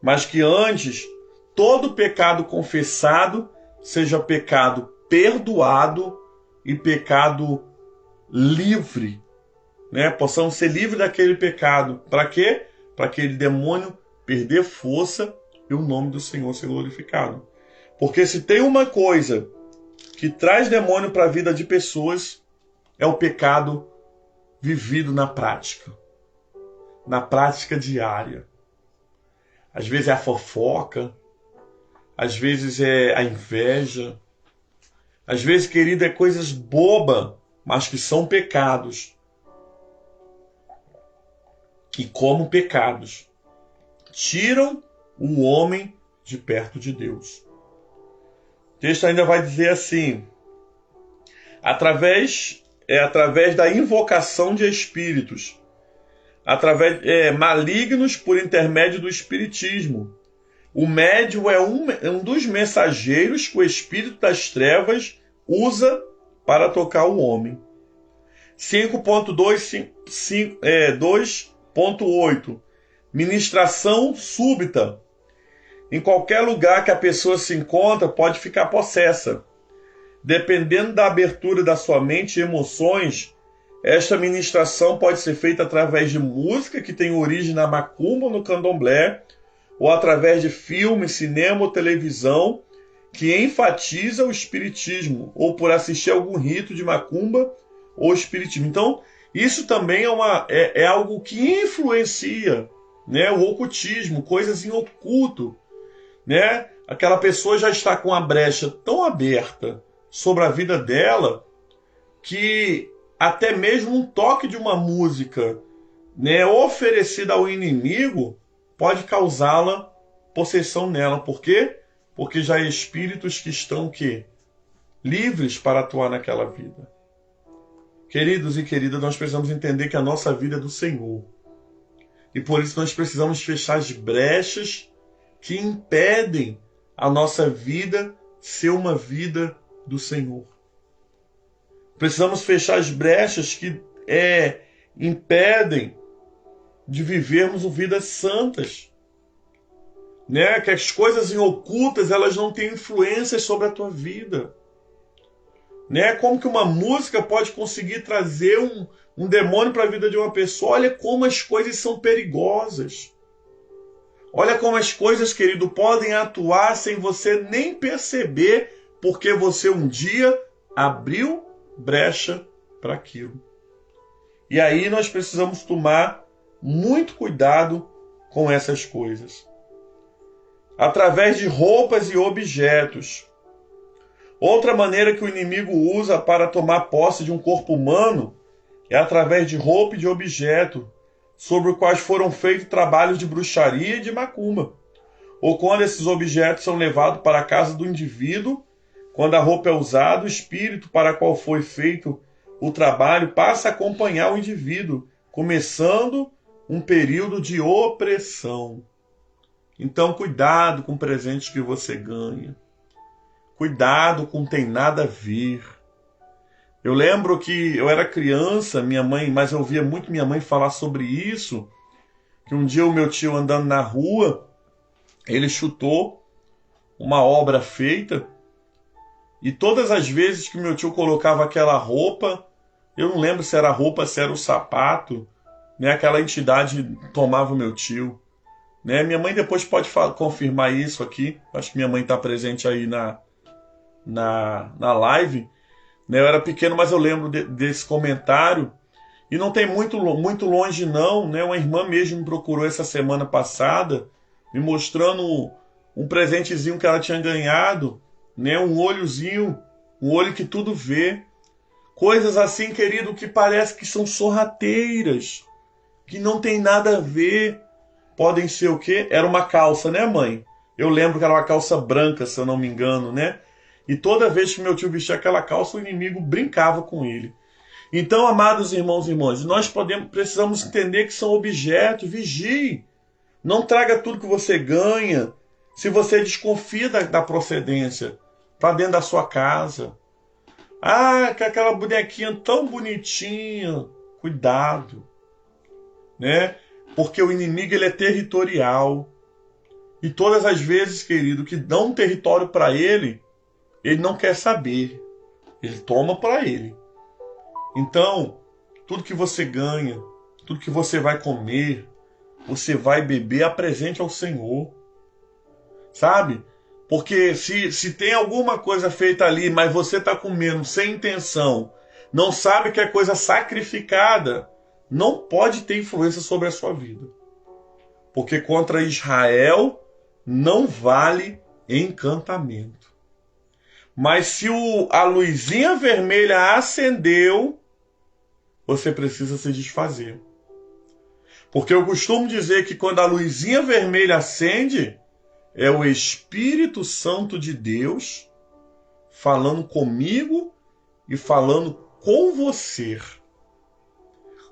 mas que antes todo pecado confessado seja pecado perdoado e pecado livre, Possamos ser livres daquele pecado. Para quê? Para aquele demônio perder força e o nome do Senhor ser glorificado. Porque se tem uma coisa que traz demônio para a vida de pessoas, é o pecado vivido na prática diária. Às vezes é a fofoca, às vezes é a inveja, às vezes, querido, é coisas bobas, mas que são pecados. E como pecados, tiram o homem de perto de Deus. O texto ainda vai dizer assim, através da invocação de espíritos, malignos por intermédio do espiritismo. O médium é um dos mensageiros que o espírito das trevas usa para tocar o homem. 5.2.8 Ministração súbita. Em qualquer lugar que a pessoa se encontra, pode ficar possessa. Dependendo da abertura da sua mente e emoções, esta ministração pode ser feita através de música que tem origem na macumba ou no candomblé, ou através de filme, cinema ou televisão, que enfatiza o espiritismo, ou por assistir a algum rito de macumba ou espiritismo. Então, isso também é algo que influencia, né, o ocultismo, coisas em oculto, né? Aquela pessoa já está com a brecha tão aberta sobre a vida dela que até mesmo um toque de uma música, né, oferecida ao inimigo pode causá-la possessão nela. Por quê? Porque já há espíritos que estão livres para atuar naquela vida. Queridos e queridas, nós precisamos entender que a nossa vida é do Senhor. E por isso nós precisamos fechar as brechas que impedem a nossa vida ser uma vida do Senhor. Precisamos fechar as brechas que impedem de vivermos vidas santas. Né? Que as coisas ocultas elas não têm influência sobre a tua vida. Né? Como que uma música pode conseguir trazer um demônio para a vida de uma pessoa? Olha como as coisas são perigosas. Olha como as coisas, querido, podem atuar sem você nem perceber, porque você um dia abriu brecha para aquilo. E aí nós precisamos tomar muito cuidado com essas coisas. Através de roupas e objetos. Outra maneira que o inimigo usa para tomar posse de um corpo humano é através de roupa e de objeto, sobre os quais foram feitos trabalhos de bruxaria e de macumba. Ou quando esses objetos são levados para a casa do indivíduo, quando a roupa é usada, o espírito para qual foi feito o trabalho passa a acompanhar o indivíduo, começando um período de opressão. Então, cuidado com presentes que você ganha. Cuidado com tem nada a ver. Eu lembro que eu era criança, mas eu ouvia muito minha mãe falar sobre isso, que um dia o meu tio andando na rua, ele chutou uma obra feita, e todas as vezes que meu tio colocava aquela roupa, eu não lembro se era a roupa, se era o sapato, né, aquela entidade tomava o meu tio. Né? Minha mãe depois pode confirmar isso aqui, acho que minha mãe está presente aí na live. Eu era pequeno, mas eu lembro desse comentário. E não tem muito longe não, né? Uma irmã mesmo me procurou essa semana passada, me mostrando um presentezinho que ela tinha ganhado, né? Um olhozinho, um olho que tudo vê. Coisas assim, querido, que parece que são sorrateiras, que não tem nada a ver. Podem ser o quê? Era uma calça, né, mãe? Eu lembro que era uma calça branca, se eu não me engano, né? E toda vez que meu tio vestia aquela calça, o inimigo brincava com ele. Então, amados irmãos e irmãs, nós precisamos entender que são objetos. Vigie. Não traga tudo que você ganha, se você desconfia da procedência, para dentro da sua casa. Ah, que aquela bonequinha tão bonitinha. Cuidado. Né? Porque o inimigo ele é territorial. E todas as vezes, querido, que dão um território para ele não quer saber. Ele toma para ele. Então, tudo que você ganha, tudo que você vai comer, você vai beber, apresente ao Senhor. Sabe? Porque se tem alguma coisa feita ali, mas você está comendo sem intenção, não sabe que é coisa sacrificada, não pode ter influência sobre a sua vida. Porque contra Israel não vale encantamento. Mas se a luzinha vermelha acendeu, você precisa se desfazer. Porque eu costumo dizer que quando a luzinha vermelha acende, é o Espírito Santo de Deus falando comigo e falando com você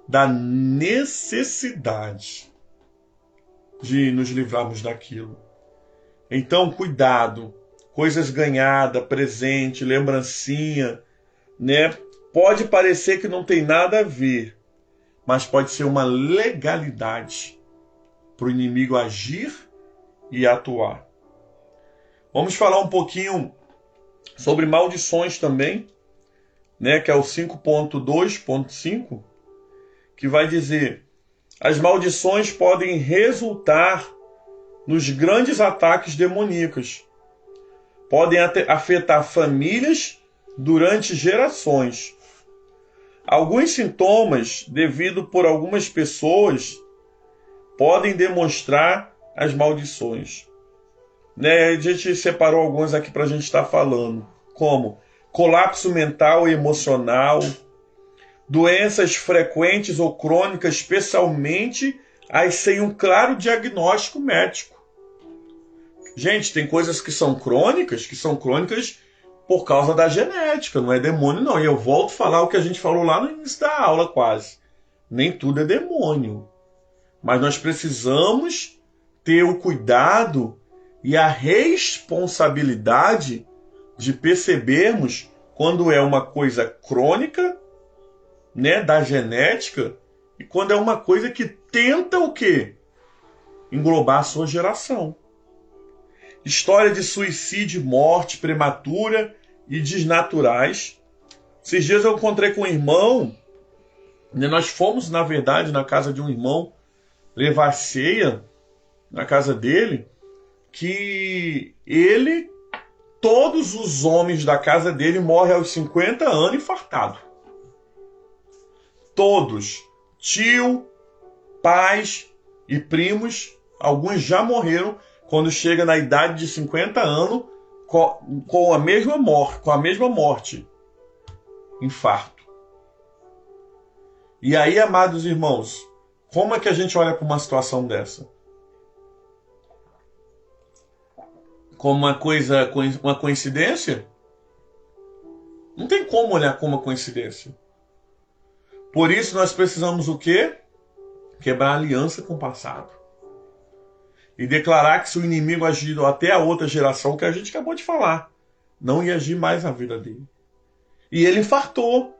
da necessidade de nos livrarmos daquilo. Então, cuidado. Coisas ganhadas, presente, lembrancinha, né? Pode parecer que não tem nada a ver, mas pode ser uma legalidade para o inimigo agir e atuar. Vamos falar um pouquinho sobre maldições também, né? Que é o 5.2.5, que vai dizer: as maldições podem resultar nos grandes ataques demoníacos, podem afetar famílias durante gerações. Alguns sintomas, devido por algumas pessoas, podem demonstrar as maldições. A gente separou alguns aqui para a gente estar falando, como colapso mental e emocional, doenças frequentes ou crônicas, especialmente as sem um claro diagnóstico médico. Gente, tem coisas que são crônicas por causa da genética, não é demônio não. E eu volto a falar o que a gente falou lá no início da aula quase. Nem tudo é demônio. Mas nós precisamos ter o cuidado e a responsabilidade de percebermos quando é uma coisa crônica, da genética, e quando é uma coisa que tenta o quê? Englobar a sua geração. História de suicídio, morte prematura e desnaturais. Esses dias eu encontrei com um irmão, nós fomos, na verdade, na casa de um irmão, levar ceia na casa dele, que todos os homens da casa dele morrem aos 50 anos infartado. Todos. Tio, pais e primos, alguns já morreram quando chega na idade de 50 anos com a mesma morte. Infarto. E aí, amados irmãos, como é que a gente olha para uma situação dessa? Como uma coincidência? Não tem como olhar como uma coincidência. Por isso nós precisamos o quê? Quebrar a aliança com o passado. E declarar que se o inimigo agir até a outra geração, que a gente acabou de falar, não ia agir mais na vida dele. E ele infartou.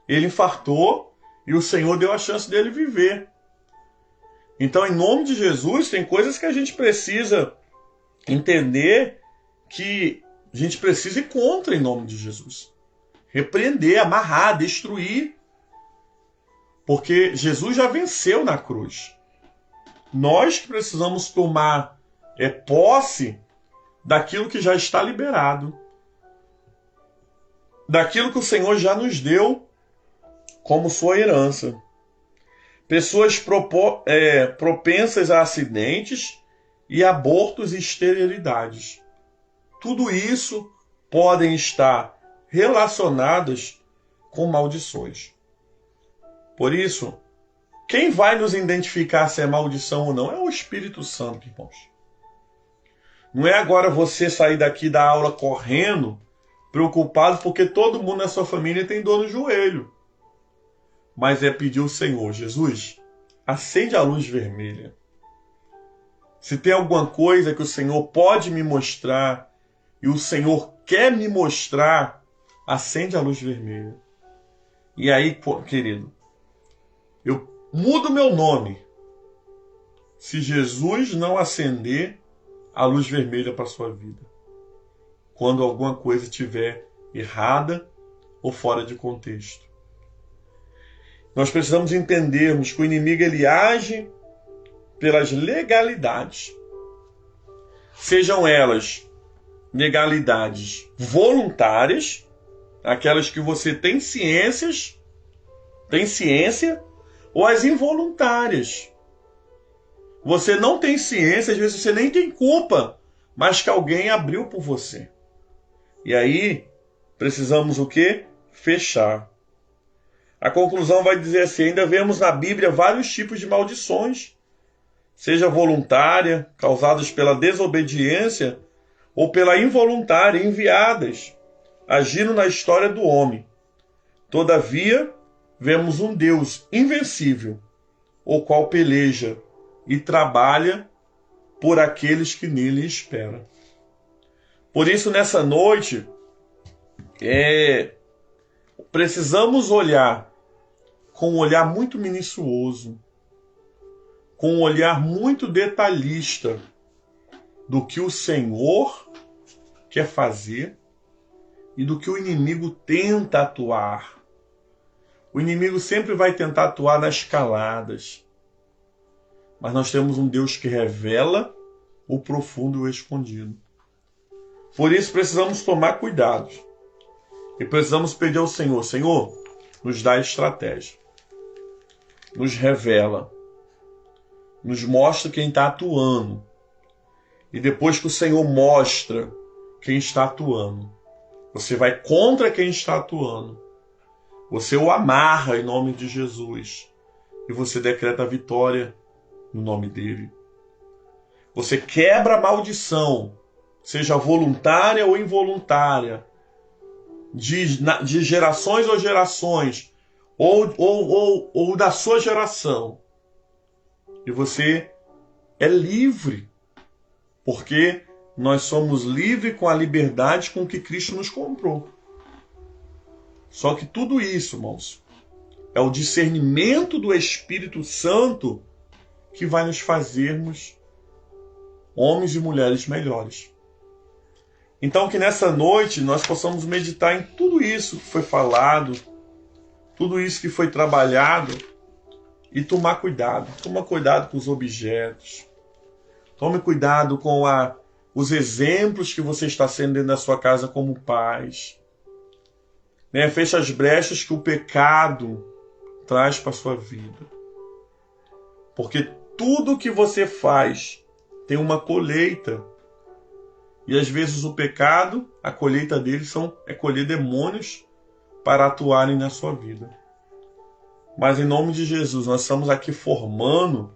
Ele infartou e o Senhor deu a chance dele viver. Então, em nome de Jesus, tem coisas que a gente precisa entender, que a gente precisa ir contra em nome de Jesus. Repreender, amarrar, destruir. Porque Jesus já venceu na cruz. Nós que precisamos tomar posse daquilo que já está liberado. Daquilo que o Senhor já nos deu como sua herança. Pessoas propensas a acidentes e abortos e esterilidades. Tudo isso podem estar relacionadas com maldições. Por isso, quem vai nos identificar se é maldição ou não é o Espírito Santo, irmãos. Não é agora você sair daqui da aula correndo, preocupado porque todo mundo na sua família tem dor no joelho. Mas é pedir ao Senhor, Jesus, acende a luz vermelha. Se tem alguma coisa que o Senhor pode me mostrar e o Senhor quer me mostrar, acende a luz vermelha. E aí, querido, eu mudo meu nome se Jesus não acender a luz vermelha para a sua vida. Quando alguma coisa estiver errada ou fora de contexto. Nós precisamos entendermos que o inimigo ele age pelas legalidades. Sejam elas legalidades voluntárias, aquelas que você tem ciência, ou as involuntárias. Você não tem ciência, às vezes você nem tem culpa, mas que alguém abriu por você. E aí, precisamos o quê? Fechar. A conclusão vai dizer assim, ainda vemos na Bíblia vários tipos de maldições, seja voluntária, causadas pela desobediência, ou pela involuntária, enviadas, agindo na história do homem. Todavia, vemos um Deus invencível, o qual peleja e trabalha por aqueles que nele esperam. Por isso, nessa noite, precisamos olhar com um olhar muito minucioso, com um olhar muito detalhista do que o Senhor quer fazer e do que o inimigo tenta atuar. O inimigo sempre vai tentar atuar nas caladas. Mas nós temos um Deus que revela o profundo e o escondido. Por isso precisamos tomar cuidado. E precisamos pedir ao Senhor, Senhor, nos dá estratégia. Nos revela. Nos mostra quem está atuando. E depois que o Senhor mostra quem está atuando, você vai contra quem está atuando. Você o amarra em nome de Jesus. E você decreta a vitória no nome dele. Você quebra a maldição, seja voluntária ou involuntária, de gerações ou gerações, ou da sua geração. E você é livre, porque nós somos livres com a liberdade com que Cristo nos comprou. Só que tudo isso, irmãos, é o discernimento do Espírito Santo que vai nos fazermos homens e mulheres melhores. Então que nessa noite nós possamos meditar em tudo isso que foi falado, tudo isso que foi trabalhado, e tomar cuidado. Toma cuidado com os objetos. Tome cuidado com os exemplos que você está sendo dentro da sua casa como pais. Feche as brechas que o pecado traz para a sua vida. Porque tudo que você faz tem uma colheita. E às vezes o pecado, a colheita dele é colher demônios para atuarem na sua vida. Mas em nome de Jesus, nós estamos aqui formando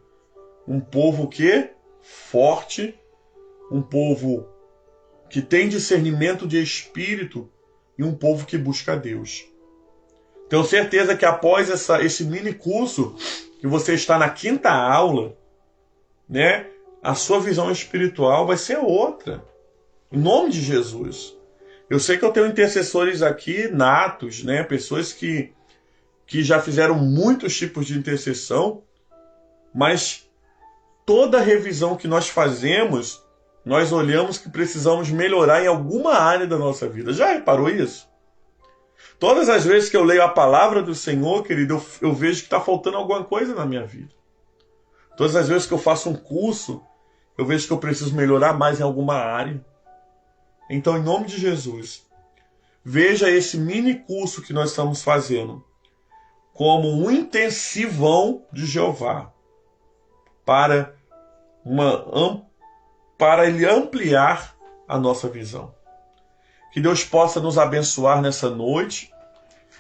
um povo que forte, um povo que tem discernimento de espírito e um povo que busca Deus. Tenho certeza que após esse mini curso, que você está na 5ª aula, a sua visão espiritual vai ser outra. Em nome de Jesus. Eu sei que eu tenho intercessores aqui natos, pessoas que já fizeram muitos tipos de intercessão, mas toda revisão que nós fazemos, nós olhamos que precisamos melhorar em alguma área da nossa vida. Já reparou isso? Todas as vezes que eu leio a palavra do Senhor, querido, eu vejo que está faltando alguma coisa na minha vida. Todas as vezes que eu faço um curso, eu vejo que eu preciso melhorar mais em alguma área. Então, em nome de Jesus, veja esse mini curso que nós estamos fazendo como um intensivão de Jeová para ele ampliar a nossa visão. Que Deus possa nos abençoar nessa noite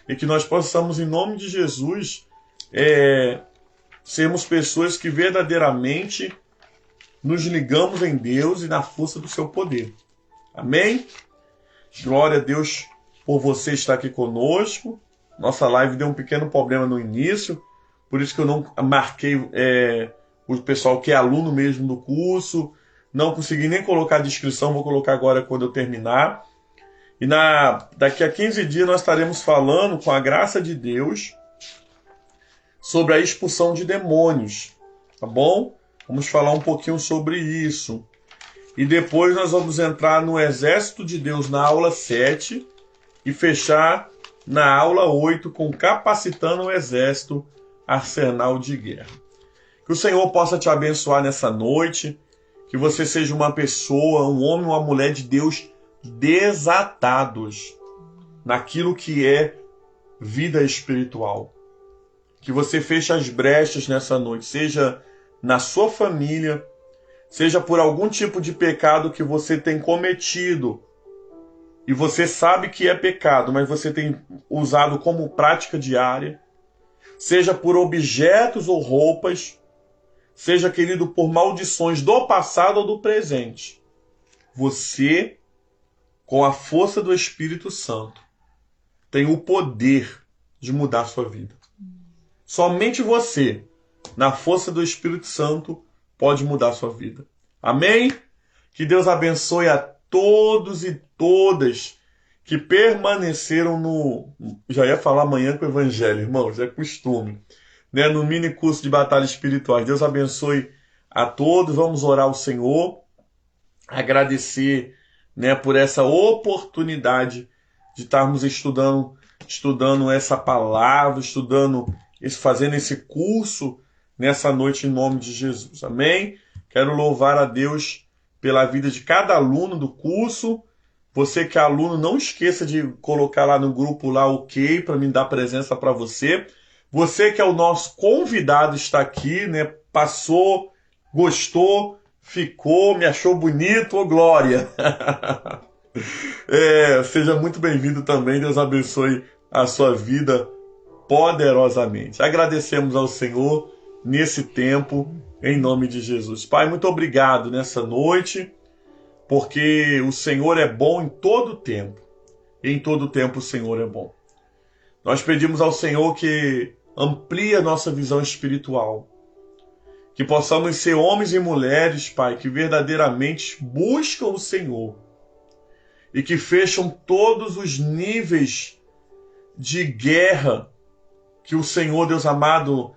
e que nós possamos, em nome de Jesus, sermos pessoas que verdadeiramente nos ligamos em Deus e na força do seu poder. Amém? Glória a Deus por você estar aqui conosco. Nossa live deu um pequeno problema no início, por isso que eu não marquei o pessoal que é aluno mesmo do curso. Não consegui nem colocar a descrição, vou colocar agora quando eu terminar. E daqui a 15 dias nós estaremos falando, com a graça de Deus, sobre a expulsão de demônios. Tá bom? Vamos falar um pouquinho sobre isso. E depois nós vamos entrar no Exército de Deus na aula 7 e fechar na aula 8 com Capacitando o Exército, Arsenal de Guerra. Que o Senhor possa te abençoar nessa noite, que você seja uma pessoa, um homem ou uma mulher de Deus desatados naquilo que é vida espiritual. Que você feche as brechas nessa noite, seja na sua família, seja por algum tipo de pecado que você tem cometido, e você sabe que é pecado, mas você tem usado como prática diária, seja por objetos ou roupas, seja, querido, por maldições do passado ou do presente. Você, com a força do Espírito Santo, tem o poder de mudar a sua vida. Somente você, na força do Espírito Santo, pode mudar a sua vida. Amém? Que Deus abençoe a todos e todas que permaneceram já ia falar amanhã com o Evangelho, irmãos, é costume, no mini curso de batalhas espirituais. Deus abençoe a todos. Vamos orar ao Senhor, agradecer, por essa oportunidade de estarmos estudando essa palavra, fazendo esse curso nessa noite em nome de Jesus. Amém? Quero louvar a Deus pela vida de cada aluno do curso, Você que é aluno, não esqueça de colocar lá no grupo lá ok para me dar presença para você. Você que é o nosso convidado está aqui, né? Passou, gostou, ficou, me achou bonito, ô glória! Seja muito bem-vindo também. Deus abençoe a sua vida poderosamente. Agradecemos ao Senhor nesse tempo, em nome de Jesus. Pai, muito obrigado nessa noite, porque o Senhor é bom em todo tempo. E em todo tempo o Senhor é bom. Nós pedimos ao Senhor que amplie a nossa visão espiritual. Que possamos ser homens e mulheres, Pai, que verdadeiramente buscam o Senhor. E que fecham todos os níveis de guerra que o Senhor, Deus amado,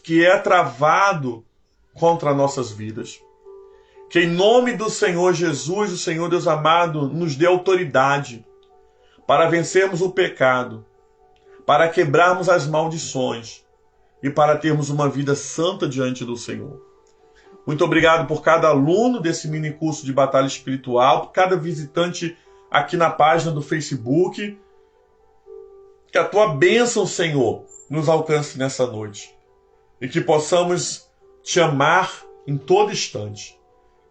que é travado contra nossas vidas. Que em nome do Senhor Jesus, o Senhor, Deus amado, nos dê autoridade para vencermos o pecado, para quebrarmos as maldições e para termos uma vida santa diante do Senhor. Muito obrigado por cada aluno desse mini curso de batalha espiritual, por cada visitante aqui na página do Facebook. Que a tua bênção, Senhor, nos alcance nessa noite. E que possamos te amar em todo instante.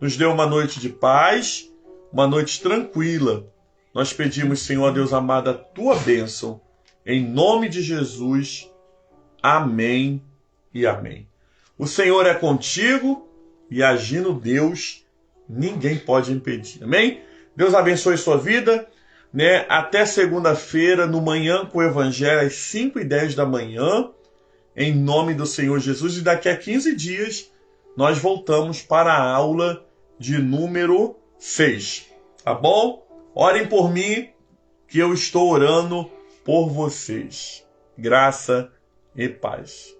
Nos dê uma noite de paz, uma noite tranquila. Nós pedimos, Senhor, Deus amado, a tua bênção. Em nome de Jesus. Amém e amém. O Senhor é contigo e agindo Deus, ninguém pode impedir. Amém? Deus abençoe sua vida. Até segunda-feira, no Manhã com o Evangelho, às 5h10 da manhã, em nome do Senhor Jesus. E daqui a 15 dias, nós voltamos para a aula de número 6. Tá bom? Orem por mim, que eu estou orando por vocês. Graça e paz.